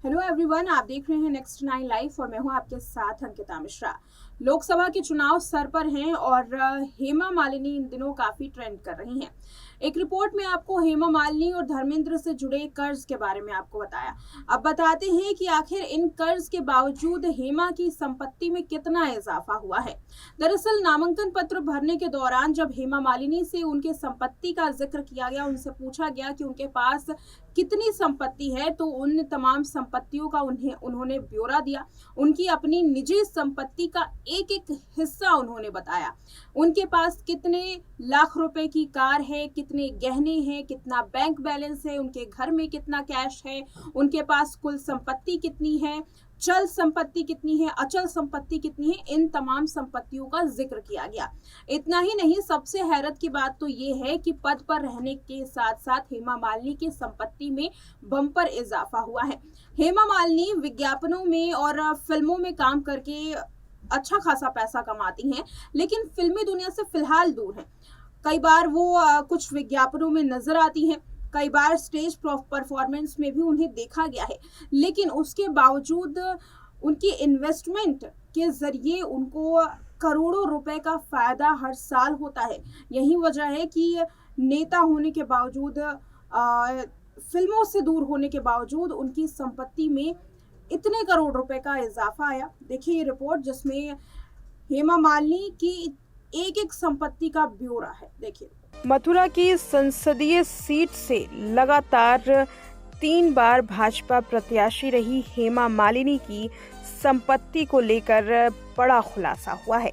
Hello everyone, आप देख रहे हैं नेक्स्ट 9 लाइफ और मैं हूं आपके साथ अंकिता मिश्रा। लोकसभा के चुनाव सर पर हैं और हेमा मालिनी इन दिनों काफी ट्रेंड कर रही हैं। एक रिपोर्ट में आपको हेमा मालिनी और धर्मेंद्र से जुड़े कर्ज के बारे में आपको बताया। अब बताते हैं कि आखिर इन कर्ज के बावजूद हेमा की संपत्ति में कितना इजाफा हुआ है। दरअसल नामांकन पत्र भरने के दौरान जब हेमा मालिनी से उनके संपत्ति का जिक्र किया गया, उनसे पूछा गया कि उनके पास कितनी संपत्ति है, तो उन तमाम संपत्तियों का उन्होंने ब्यौरा दिया। उनकी अपनी निजी संपत्ति का एक एक हिस्सा उन्होंने बताया। उनके पास कितने लाख रुपए की कार है, कितने गहने हैं, कितना बैंक बैलेंस है, उनके घर में कितना कैश है, उनके पास कुल संपत्ति कितनी है, चल संपत्ति कितनी है, अचल संपत्ति कितनी है, इन तमाम संपत्तियों का जिक्र किया गया। इतना ही नहीं, सबसे हैरत की बात तो ये है कि पद पर रहने के साथ साथ हेमा मालिनी की संपत्ति में बम्पर इजाफा हुआ है। हेमा मालिनी विज्ञापनों में और फिल्मों में काम करके अच्छा खासा पैसा कमाती हैं, लेकिन फिल्मी दुनिया से फिलहाल दूर हैं। कई बार वो कुछ विज्ञापनों में नजर आती हैं, कई बार स्टेज परफॉर्मेंस में भी उन्हें देखा गया है, लेकिन उसके बावजूद उनकी इन्वेस्टमेंट के जरिए उनको करोड़ों रुपए का फायदा हर साल होता है। यही वजह है कि नेता होने के बावजूद, फिल्मों से दूर होने के बावजूद उनकी संपत्ति में इतने करोड़ रुपए का इजाफा आया। देखिए ये रिपोर्ट जिसमें हेमा मालिनी की एक एक संपत्ति का ब्यौरा है। देखिए, मथुरा की संसदीय सीट से लगातार 3 बार भाजपा प्रत्याशी रही हेमा मालिनी की संपत्ति को लेकर बड़ा खुलासा हुआ है।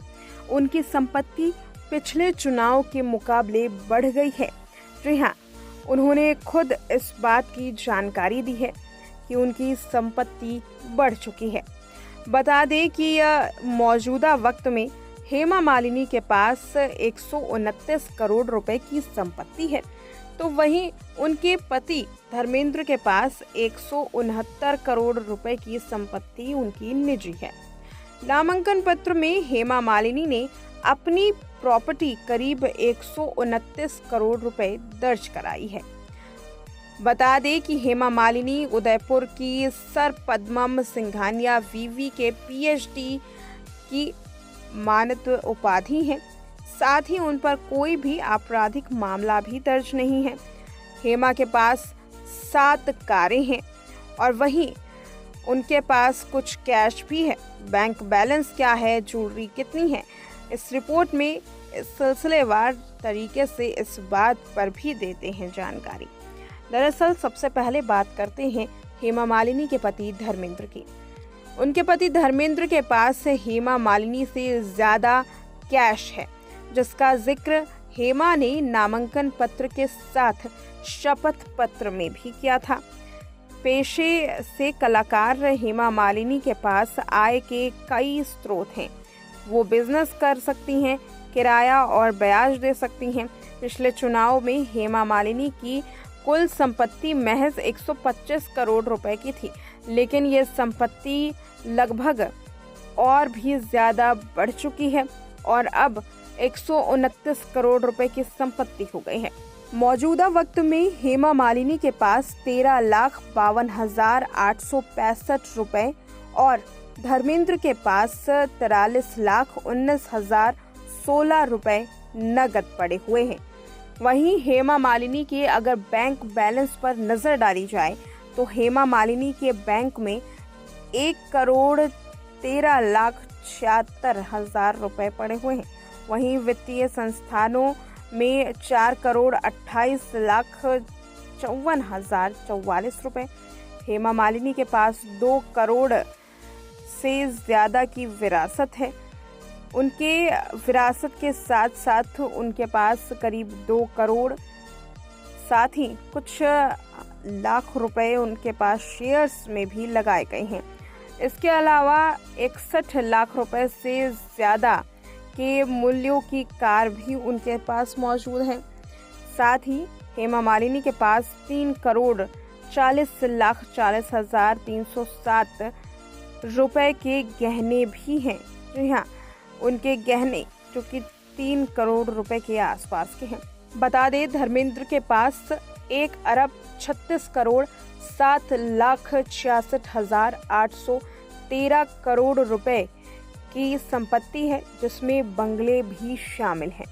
उनकी संपत्ति पिछले चुनाव के मुकाबले बढ़ गई है। जी हाँ, उन्होंने खुद इस बात की जानकारी दी है कि उनकी संपत्ति बढ़ चुकी है। बता दें कि मौजूदा वक्त में हेमा मालिनी के पास 129 करोड़ रुपए की संपत्ति है, तो वहीं उनके पति धर्मेंद्र के पास 169 करोड़ रुपए की संपत्ति उनकी निजी है। नामांकन पत्र में हेमा मालिनी ने अपनी प्रॉपर्टी करीब 129 करोड़ रुपए दर्ज कराई है। बता दें कि हेमा मालिनी उदयपुर की सर पद्मम सिंघानिया वीवी के पीएचडी की मानद उपाधि है। साथ ही उन पर कोई भी आपराधिक मामला भी दर्ज नहीं है। हेमा के पास 7 कारें हैं और वहीं उनके पास कुछ कैश भी है। बैंक बैलेंस क्या है, ज्वेलरी कितनी है, इस रिपोर्ट में इस सिलसिलेवार तरीके से इस बात पर भी देते हैं जानकारी। दरअसल सबसे पहले बात करते हैं हेमा मालिनी के पति धर्मेंद्र की। उनके पति धर्मेंद्र के पास हेमा मालिनी से ज्यादा कैश है, जिसका जिक्र हेमा ने नामांकन पत्र के साथ शपथ पत्र में भी किया था। पेशे से कलाकार हेमा मालिनी के पास आय के कई स्रोत हैं। वो बिजनेस कर सकती हैं, किराया और ब्याज दे सकती हैं। पिछले चुनाव में हेमा मालिनी की कुल संपत्ति महज 125 करोड़ रुपए की थी, लेकिन ये संपत्ति लगभग और भी ज्यादा बढ़ चुकी है और अब 129 करोड़ रुपए की संपत्ति हो गई है। मौजूदा वक्त में हेमा मालिनी के पास 13,52,865 रुपए और धर्मेंद्र के पास 43,19,016 रुपए नगद पड़े हुए हैं। वहीं हेमा मालिनी के अगर बैंक बैलेंस पर नजर डाली जाए तो हेमा मालिनी के बैंक में 1,13,76,000 रुपए पड़े हुए हैं। वहीं वित्तीय संस्थानों में 4,28,54,044 रुपए। हेमा मालिनी के पास 2 करोड़ से ज्यादा की विरासत है। उनके विरासत के साथ साथ उनके पास करीब 2 करोड़, साथ ही कुछ लाख रुपए उनके पास शेयर्स में भी लगाए गए हैं। इसके अलावा 61 लाख रुपए से ज़्यादा के मूल्यों की कार भी उनके पास मौजूद है। साथ ही हेमा मालिनी के पास 3 करोड़ 40,40,307 रुपए के गहने भी हैं। जी हाँ, उनके गहने जो कि 3 करोड़ रुपए के आसपास के हैं। बता दें धर्मेंद्र के पास 1 अरब 36 करोड़ 7,66,813 करोड़ रुपए की संपत्ति है, जिसमें बंगले भी शामिल हैं।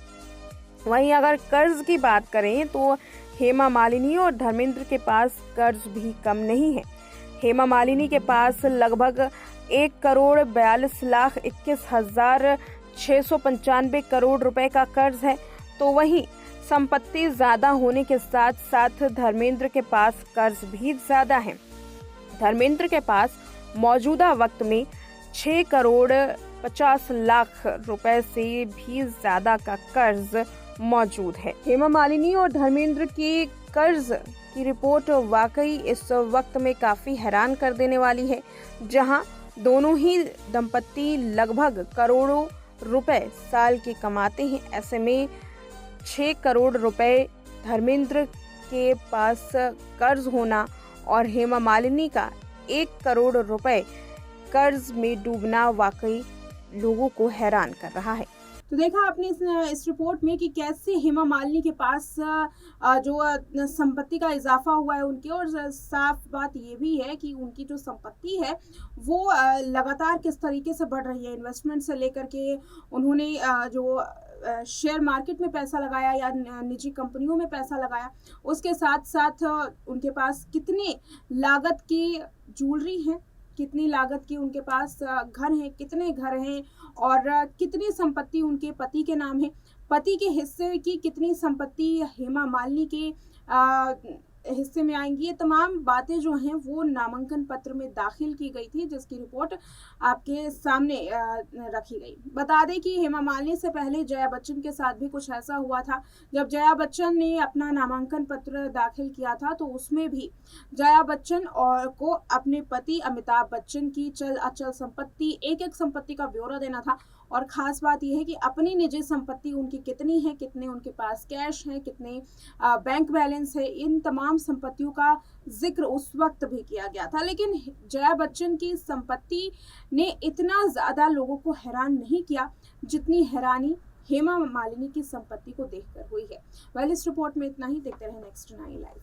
वहीं अगर कर्ज की बात करें तो हेमा मालिनी और धर्मेंद्र के पास कर्ज भी कम नहीं है। हेमा मालिनी के पास लगभग 1,42,21,695 करोड़ रुपए का कर्ज है, तो वहीं संपत्ति ज्यादा होने के साथ साथ धर्मेंद्र के पास कर्ज भी ज्यादा है। धर्मेंद्र के पास मौजूदा वक्त में 6,50,00,000 रुपए से भी ज्यादा का कर्ज मौजूद है। हेमा मालिनी और धर्मेंद्र के कर्ज की रिपोर्ट वाकई इस वक्त में काफी हैरान कर देने वाली है, जहां दोनों ही दंपत्ति लगभग करोड़ों रुपए साल के कमाते हैं। ऐसे में 6 करोड़ रुपए धर्मेंद्र के पास कर्ज होना और हेमा मालिनी का 1 करोड़ रुपए कर्ज में डूबना वाकई लोगों को हैरान कर रहा है। तो देखा आपने इस रिपोर्ट में कि कैसे हेमा मालिनी के पास जो संपत्ति का इजाफा हुआ है उनके, और साफ बात ये भी है कि उनकी जो संपत्ति है वो लगातार किस तरीके से बढ़ रही है। इन्वेस्टमेंट से लेकर के उन्होंने जो शेयर मार्केट में पैसा लगाया या निजी कंपनियों में पैसा लगाया, उसके साथ साथ उनके पास कितनी लागत की ज्वेलरी है, कितनी लागत की उनके पास घर हैं, कितने घर हैं और कितनी संपत्ति उनके पति के नाम है, पति के हिस्से की कितनी संपत्ति हेमा मालिनी के हिस्से में आएंगी। ये तमाम बातें जो हैं वो नामांकन पत्र में दाखिल की गई थी, जिसकी रिपोर्ट आपके सामने रखी गई। बता दें कि हेमा मालिनी से पहले जया बच्चन के साथ भी कुछ ऐसा हुआ था। जब जया बच्चन ने अपना नामांकन पत्र दाखिल किया था तो उसमें भी जया बच्चन और को अपने पति अमिताभ बच्चन की चल अचल संपत्ति, एक एक संपत्ति का ब्यौरा देना था। और ख़ास बात यह है कि अपनी निजी संपत्ति उनकी कितनी है, कितने उनके पास कैश है, कितने बैंक बैलेंस है, इन तमाम संपत्तियों का जिक्र उस वक्त भी किया गया था। लेकिन जया बच्चन की संपत्ति ने इतना ज़्यादा लोगों को हैरान नहीं किया जितनी हैरानी हेमा मालिनी की संपत्ति को देखकर हुई है। इस रिपोर्ट में इतना ही। देखते रहे नेक्स्ट 9 लाइव।